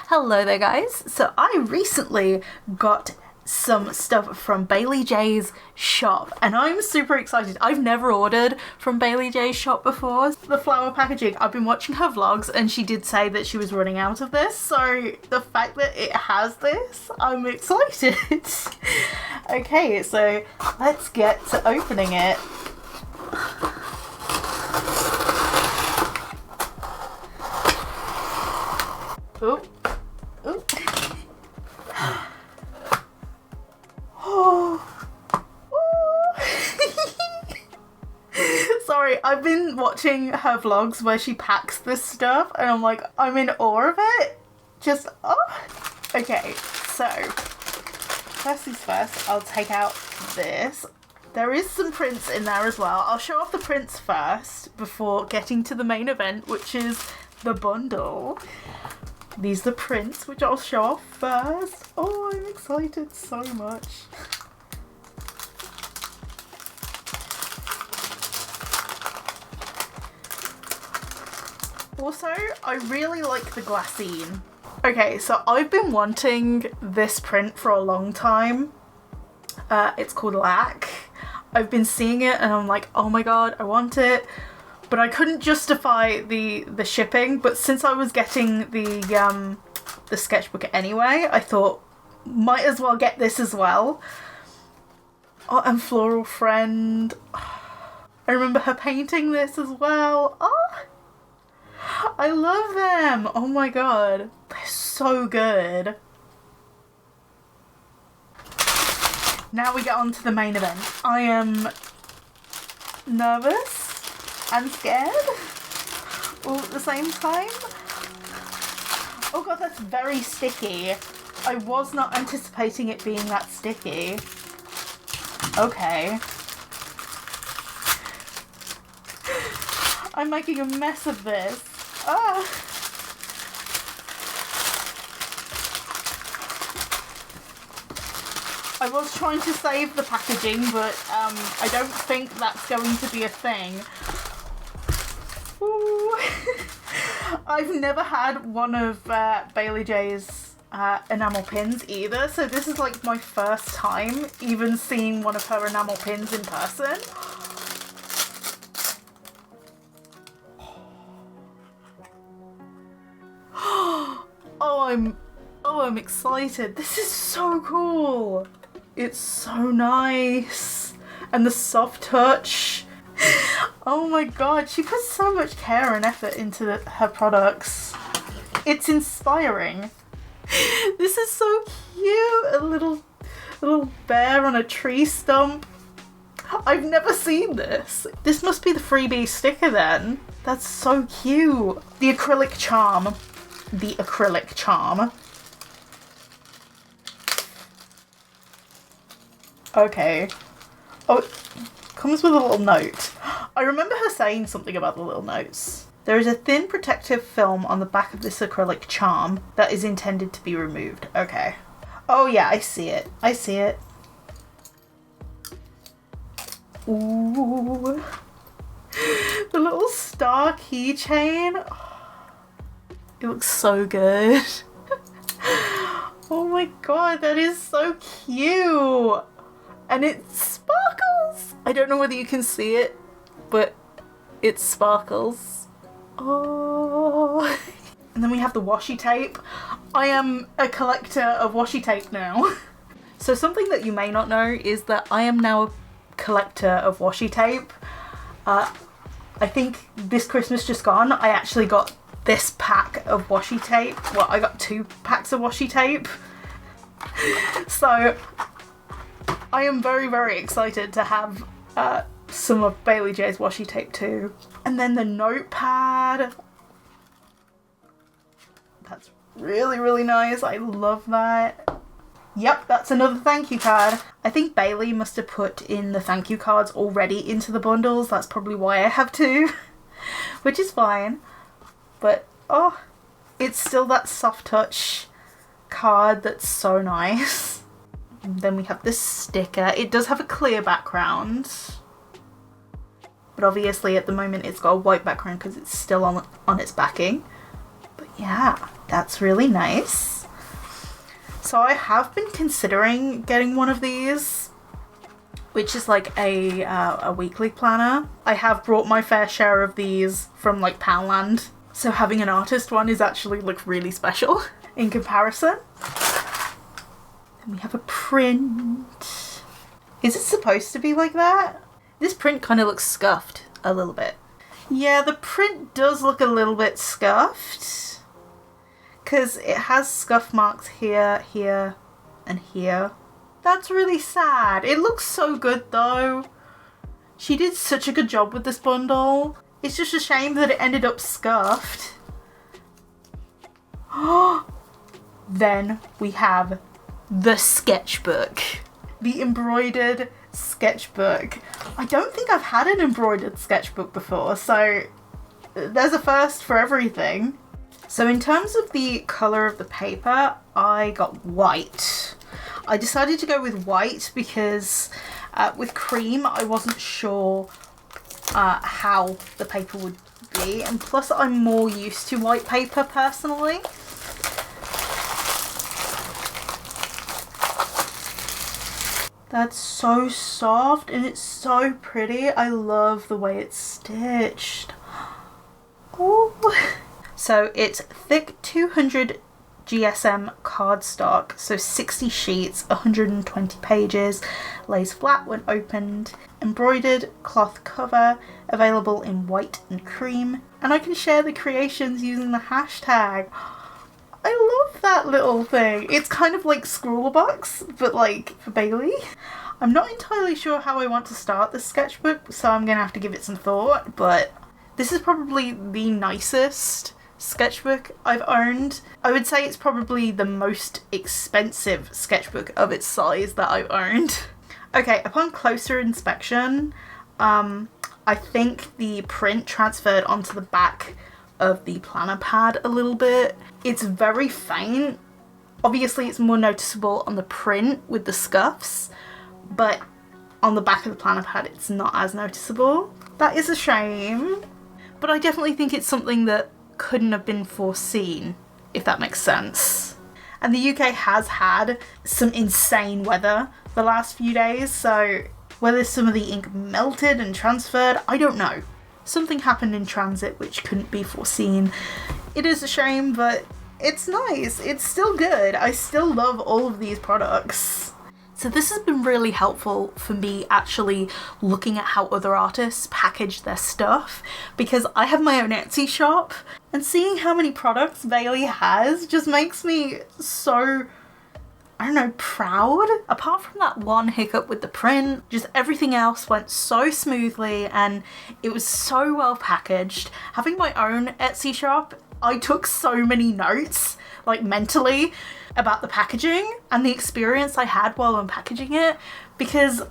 Hello there guys. So I recently got some stuff from Baylee Jae's shop and I'm super excited. I've never ordered from Baylee Jae's shop before. The flower packaging, I've been watching her vlogs and she did say that she was running out of this, so the fact that it has this, I'm excited. Okay, so let's get to opening it. Oh. Oh. Sorry, I've been watching her vlogs where she packs this stuff and I'm like, I'm in awe of it. Just, oh. Okay, so first things first, I'll take out this. There is some prints in there as well. I'll show off the prints first before getting to the main event, which is the bundle. These are the prints, which I'll show off first. Oh, I'm excited so much. Also, I really like the glassine. Okay, so I've been wanting this print for a long time. It's called Lack. I've been seeing it and I'm like, oh my god, I want it. But I couldn't justify the shipping, but since I was getting the sketchbook anyway, I thought, might as well get this as well. Oh, and Floral Friend. I remember her painting this as well. Oh, I love them. Oh my god. They're so good. Now we get on to the main event. I am nervous and scared all at the same time. Oh god, that's very sticky. I was not anticipating it being that sticky. Okay. I'm making a mess of this. Ah. I was trying to save the packaging, but I don't think that's going to be a thing. Ooh. I've never had one of Baylee Jae's enamel pins either, so this is like my first time even seeing one of her enamel pins in person. I'm excited. This is so cool. It's so nice. And the soft touch. Oh my god, she puts so much care and effort into her products. It's inspiring. This is so cute. A little bear on a tree stump. I've never seen this. This must be the freebie sticker then. That's so cute. The acrylic charm. The acrylic charm. Okay. Oh, it comes with a little note. I remember her saying something about the little notes. There is a thin protective film on the back of this acrylic charm that is intended to be removed. Okay. Oh yeah, I see it. I see it. Ooh. The little star keychain. It looks so good. Oh my god, that is so cute. And it sparkles. I don't know whether you can see it, but it sparkles. Oh. And then we have the washi tape. I am a collector of washi tape now. So something that you may not know is that I am now a collector of washi tape. I think this Christmas just gone, I actually got this pack of washi tape. Well, I got 2 packs of washi tape. So I am very, very excited to have some of Baylee Jae's washi tape too. And then the notepad. That's really, really nice. I love that. Yep, that's another thank you card. I think Baylee must have put in the thank you cards already into the bundles. That's probably why I have 2, which is fine. But, oh, it's still that soft touch card that's so nice. And then we have this sticker. It does have a clear background, but obviously at the moment it's got a white background because it's still on its backing. But yeah, That's really nice. So I have been considering getting one of these, which is like a weekly planner. I have brought my fair share of these from like Poundland. So having an artist one is actually like really special in comparison. Then we have a print. Is it supposed to be like that? This print kind of looks scuffed a little bit. Yeah, the print does look a little bit scuffed, because it has scuff marks here, here, and here. That's really sad. It looks so good though. She did such a good job with this bundle. It's just a shame that it ended up scuffed. Then we have the sketchbook. The embroidered sketchbook. I don't think I've had an embroidered sketchbook before, so there's a first for everything. So in terms of the colour of the paper, I got white. I decided to go with white because with cream I wasn't sure how the paper would be, and plus I'm more used to white paper personally. That's so soft and it's so pretty. I love the way it's stitched. Oh. So it's thick 200 GSM cardstock, so 60 sheets, 120 pages, lays flat when opened, embroidered cloth cover, available in white and cream, and I can share the creations using the hashtag. I love that little thing. It's kind of like Scrawlbox, but like for Baylee. I'm not entirely sure how I want to start this sketchbook, so I'm gonna have to give it some thought, but this is probably the nicest sketchbook I've owned. I would say it's probably the most expensive sketchbook of its size that I've owned. Okay, upon closer inspection, I think the print transferred onto the back of the planner pad a little bit. It's very faint. Obviously it's more noticeable on the print with the scuffs, but on the back of the planner pad it's not as noticeable. That is a shame, but I definitely think it's something that couldn't have been foreseen, if that makes sense. And the UK has had some insane weather the last few days, so whether some of the ink melted and transferred, I don't know. Something happened in transit which couldn't be foreseen. It is a shame, but it's nice. It's still good. I still love all of these products. So this has been really helpful for me actually looking at how other artists package their stuff, because I have my own Etsy shop, and seeing how many products Baylee has just makes me so, I don't know, proud. Apart from that one hiccup with the print, just everything else went so smoothly and it was so well packaged. Having my own Etsy shop, I took so many notes, like mentally, about the packaging and the experience I had while unpackaging it, because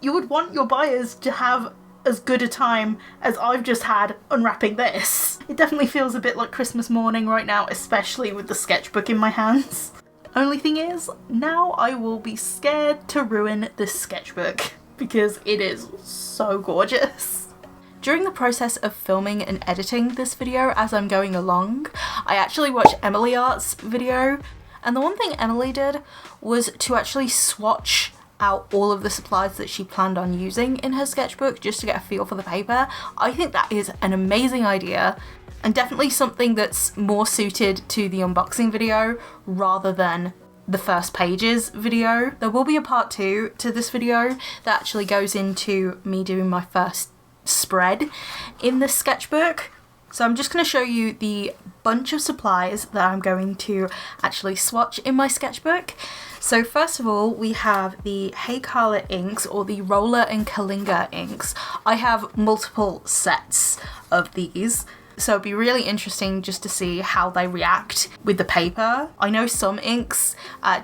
you would want your buyers to have as good a time as I've just had unwrapping this. It definitely feels a bit like Christmas morning right now, especially with the sketchbook in my hands. Only thing is, now I will be scared to ruin this sketchbook because it is so gorgeous. During the process of filming and editing this video as I'm going along, I actually watched Emily Art's video, and the one thing Emily did was to actually swatch out all of the supplies that she planned on using in her sketchbook just to get a feel for the paper. I think that is an amazing idea, and definitely something that's more suited to the unboxing video rather than the first pages video. There will be a part 2 to this video that actually goes into me doing my first spread in this sketchbook. So I'm just going to show you the bunch of supplies that I'm going to actually swatch in my sketchbook. So first of all, we have the Hey Carla inks, or the Roller and Kalinga inks. I have multiple sets of these, so it'd be really interesting just to see how they react with the paper. I know some inks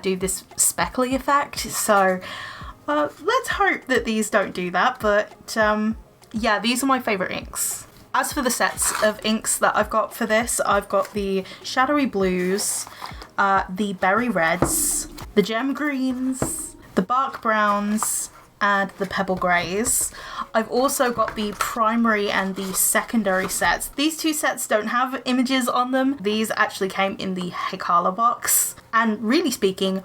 do this speckly effect, so let's hope that these don't do that, but yeah, these are my favourite inks. As for the sets of inks that I've got for this, I've got the Shadowy Blues, the Berry Reds, the Gem Greens, the Bark Browns, and the pebble greys. I've also got the primary and the secondary sets. These two sets don't have images on them. These actually came in the Hikala box. And really speaking,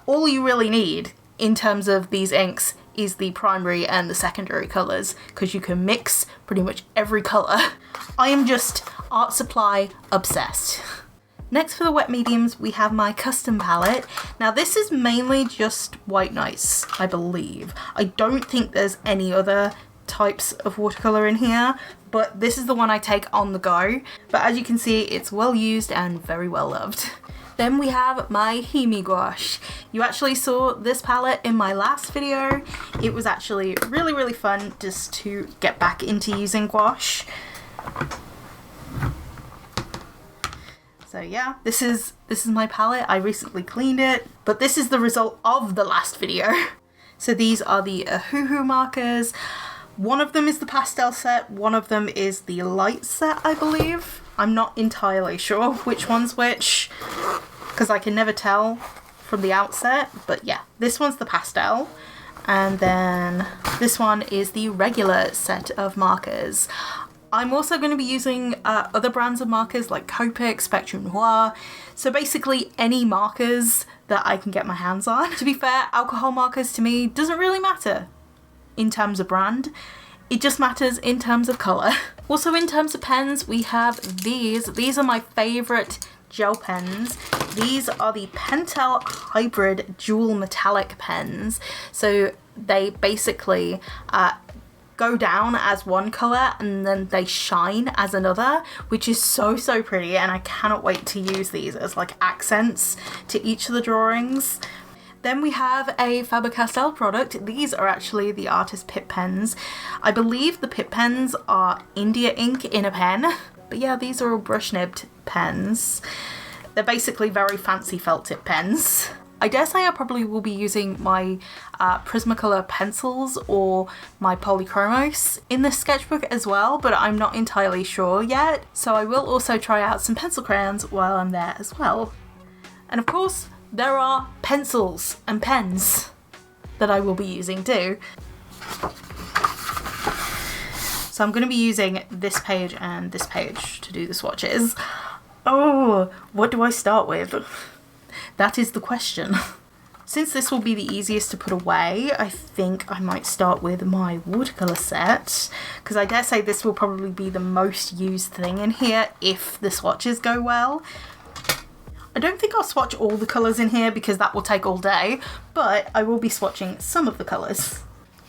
all you really need in terms of these inks is the primary and the secondary colours, because you can mix pretty much every colour. I am just art supply obsessed. Next for the wet mediums, we have my custom palette. Now this is mainly just white nights, I believe. I don't think there's any other types of watercolour in here, but this is the one I take on the go. But as you can see, it's well used and very well loved. Then we have my Himi gouache. You actually saw this palette in my last video. It was actually really, really fun just to get back into using gouache. So yeah, this is my palette. I recently cleaned it, but this is the result of the last video. So these are the Ohuhu markers. One of them is the pastel set, one of them is the light set, I believe. I'm not entirely sure which one's which, because I can never tell from the outset, but yeah, this one's the pastel. And then this one is the regular set of markers. I'm also going to be using other brands of markers like Copic, Spectrum Noir. So basically any markers that I can get my hands on. To be fair, alcohol markers to me doesn't really matter in terms of brand. It just matters in terms of colour. Also in terms of pens, we have these. These are my favourite gel pens. These are the Pentel Hybrid Dual Metallic pens. So they basically go down as one colour and then they shine as another, which is so pretty, and I cannot wait to use these as like accents to each of the drawings. Then we have a Faber-Castell product. These are actually the artist Pitt pens. I believe the Pitt pens are India ink in a pen, but yeah, these are all brush nibbed pens. They're basically very fancy felt tip pens. I dare say I probably will be using my Prismacolor pencils or my Polychromos in this sketchbook as well, but I'm not entirely sure yet. So I will also try out some pencil crayons while I'm there as well. And of course, there are pencils and pens that I will be using too. So I'm going to be using this page and this page to do the swatches. Oh, what do I start with? That is the question. Since this will be the easiest to put away, I think I might start with my watercolour set, because I dare say this will probably be the most used thing in here if the swatches go well. I don't think I'll swatch all the colours in here because that will take all day, but I will be swatching some of the colours.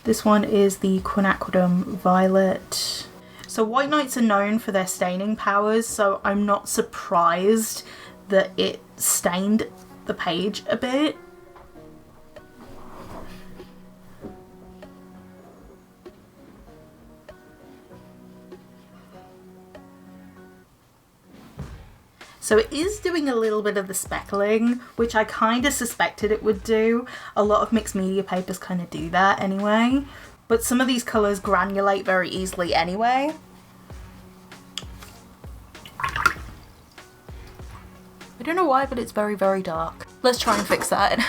This one is the Quinacridum Violet. So white nights are known for their staining powers, so I'm not surprised that it stained the page a bit. So it is doing a little bit of the speckling, which I kind of suspected it would do. A lot of mixed media papers kind of do that anyway, but some of these colours granulate very easily anyway. I don't know why, but it's very dark. Let's try and fix that.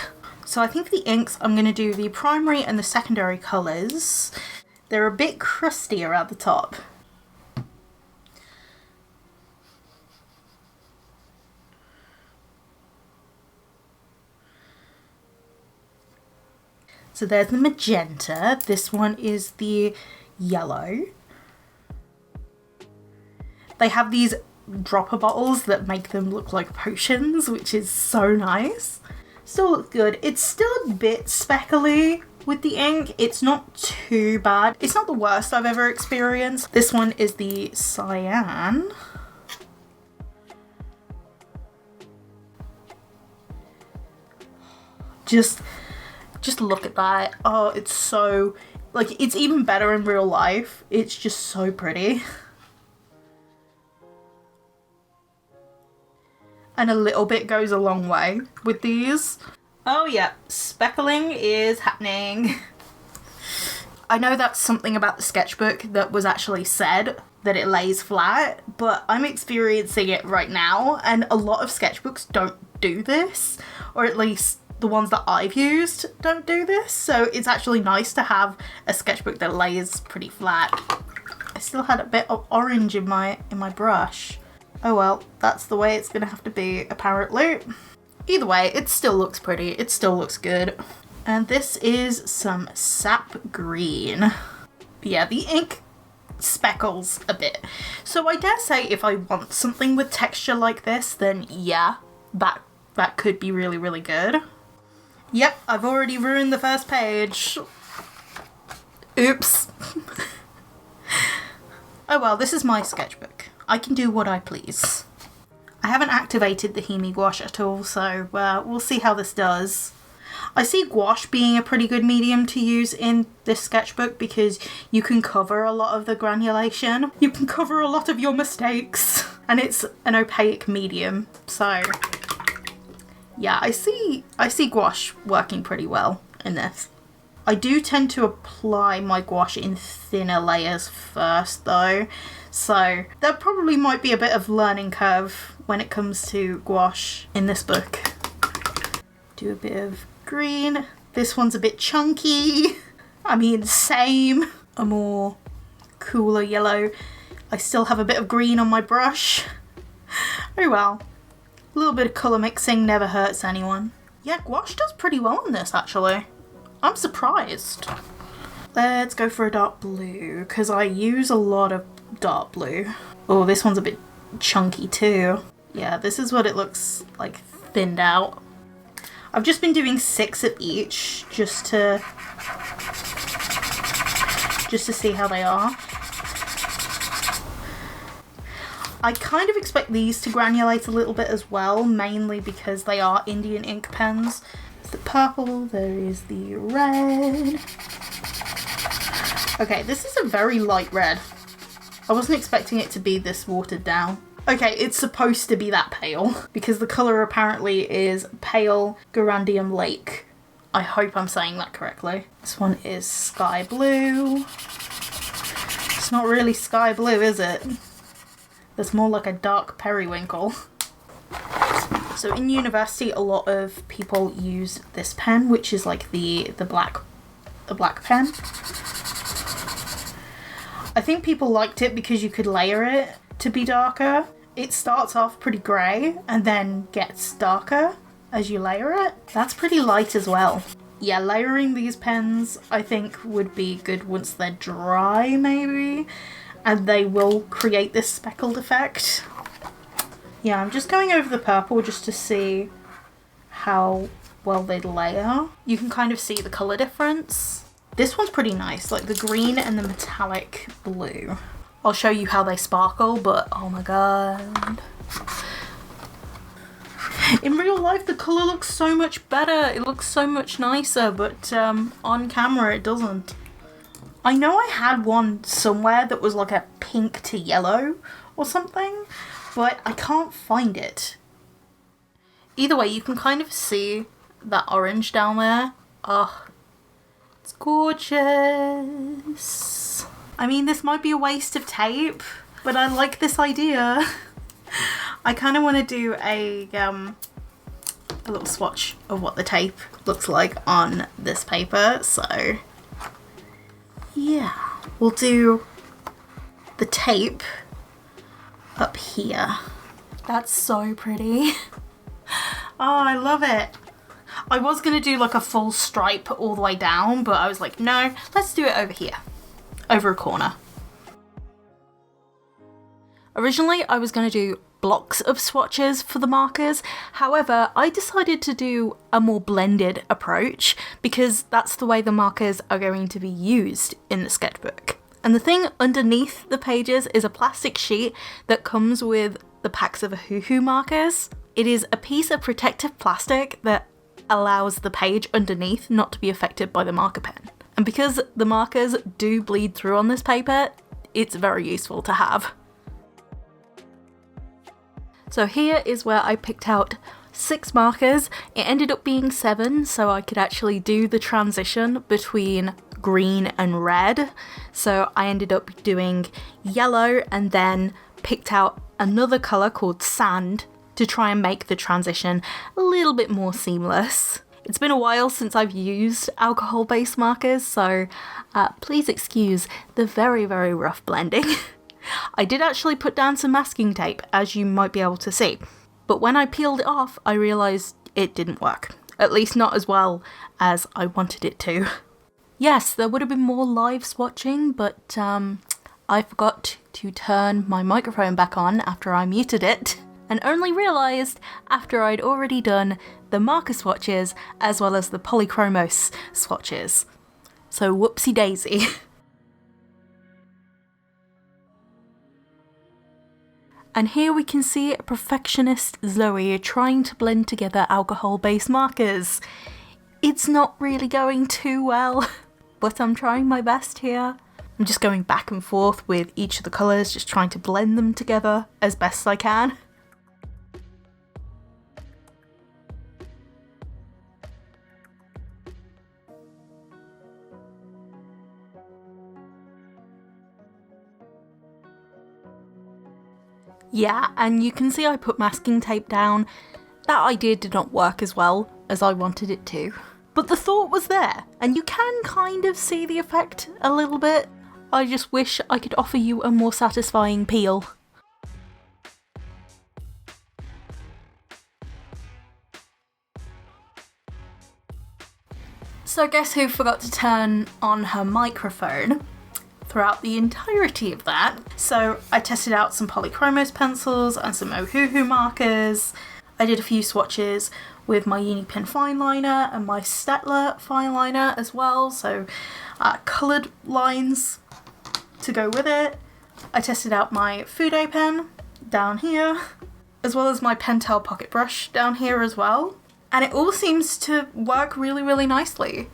So I think the inks, I'm going to do the primary and the secondary colours. They're a bit crusty around the top. So there's the magenta. This one is the yellow. They have these dropper bottles that make them look like potions, which is so nice. Still looks good. It's still a bit speckly with the ink. It's not too bad. It's not the worst I've ever experienced. This one is the cyan. Just look at that. Oh, it's so, like, it's even better in real life. It's just so pretty. And a little bit goes a long way with these. Oh yeah, speckling is happening. I know that's something about the sketchbook that was actually said, that it lays flat, but I'm experiencing it right now, and a lot of sketchbooks don't do this, or at least the ones that I've used don't do this, so it's actually nice to have a sketchbook that lays pretty flat. I still had a bit of orange in my brush. Oh well, that's the way it's gonna have to be apparently. Either way, it still looks pretty, it still looks good. And this is some sap green. Yeah, the ink speckles a bit. So I dare say if I want something with texture like this, then yeah, that could be really, really good. Yep, I've already ruined the first page. Oops. Oh well, this is my sketchbook. I can do what I please. I haven't activated the Himi gouache at all, so we'll see how this does. I see gouache being a pretty good medium to use in this sketchbook because you can cover a lot of the granulation. You can cover a lot of your mistakes, and it's an opaque medium, so yeah, I see gouache working pretty well in this. I do tend to apply my gouache in thinner layers first though, so there probably might be a bit of learning curve when it comes to gouache in this book. Do a bit of green. This one's a bit chunky. I mean, same. A more cooler yellow. I still have a bit of green on my brush. Oh well. A little bit of colour mixing never hurts anyone. Yeah, gouache does pretty well on this actually. I'm surprised. Let's go for a dark blue because I use a lot of dark blue. Oh, this one's a bit chunky too. Yeah, this is what it looks like thinned out. I've just been doing 6 of each just to see how they are. I kind of expect these to granulate a little bit as well, mainly because they are Indian ink pens. There's the purple, there is the red. Okay, this is a very light red. I wasn't expecting it to be this watered down. Okay, it's supposed to be that pale because the colour apparently is pale Garandium Lake. I hope I'm saying that correctly. This one is sky blue. It's not really sky blue, is it? That's more like a dark periwinkle. So in university, a lot of people use this pen, which is like the black pen. I think people liked it because you could layer it to be darker. It starts off pretty grey and then gets darker as you layer it. That's pretty light as well. Yeah, layering these pens I think would be good once they're dry maybe, and they will create this speckled effect. Yeah, I'm just going over the purple just to see how well they layer. You can kind of see the colour difference. This one's pretty nice, like the green and the metallic blue. I'll show you how they sparkle, but oh my god. In real life, the colour looks so much better. It looks so much nicer, but on camera it doesn't. I know I had one somewhere that was like a pink to yellow or something, but I can't find it. Either way, you can kind of see that orange down there. Oh, it's gorgeous. I mean, this might be a waste of tape, but I like this idea. I kind of want to do a little swatch of what the tape looks like on this paper, so yeah, we'll do the tape up here. That's so pretty. Oh, I love it. I was going to do like a full stripe all the way down, but I was like, no, let's do it over here, over a corner. Originally, I was going to do blocks of swatches for the markers. However, I decided to do a more blended approach because that's the way the markers are going to be used in the sketchbook. And the thing underneath the pages is a plastic sheet that comes with the packs of Ohuhu markers. It is a piece of protective plastic that allows the page underneath not to be affected by the marker pen. And because the markers do bleed through on this paper, it's very useful to have. So here is where I picked out 6 markers. It ended up being 7, so I could actually do the transition between green and red. So I ended up doing yellow and then picked out another colour called sand to try and make the transition a little bit more seamless. It's been a while since I've used alcohol-based markers, so please excuse the very, very rough blending. I did actually put down some masking tape, as you might be able to see, but when I peeled it off, I realised it didn't work. At least not as well as I wanted it to. Yes, there would have been more live swatching, but I forgot to turn my microphone back on after I muted it, and only realised after I'd already done the marker swatches as well as the polychromos swatches. So whoopsie daisy. And here we can see a perfectionist Zoe trying to blend together alcohol-based markers. It's not really going too well, but I'm trying my best here. I'm just going back and forth with each of the colours, just trying to blend them together as best as I can. Yeah, and you can see I put masking tape down. That idea did not work as well as I wanted it to. But the thought was there, and you can kind of see the effect a little bit. I just wish I could offer you a more satisfying peel. So guess who forgot to turn on her microphone throughout the entirety of that? So I tested out some polychromos pencils and some Ohuhu markers. I did a few swatches with my Unipin fine liner and my Staedtler fine liner as well, so coloured lines to go with it. I tested out my Fude pen down here, as well as my Pentel pocket brush down here as well, and it all seems to work really, really nicely.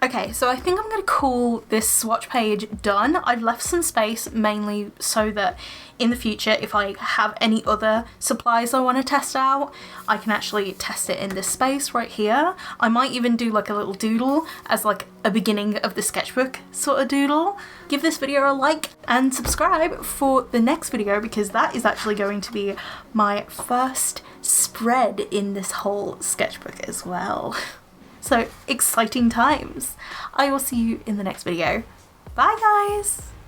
Okay, so I think I'm going to call this swatch page done. I've left some space mainly so that in the future, if I have any other supplies I want to test out, I can actually test it in this space right here. I might even do like a little doodle as like a beginning of the sketchbook sort of doodle. Give this video a like and subscribe for the next video, because that is actually going to be my first spread in this whole sketchbook as well. So exciting times. I will see you in the next video. Bye guys!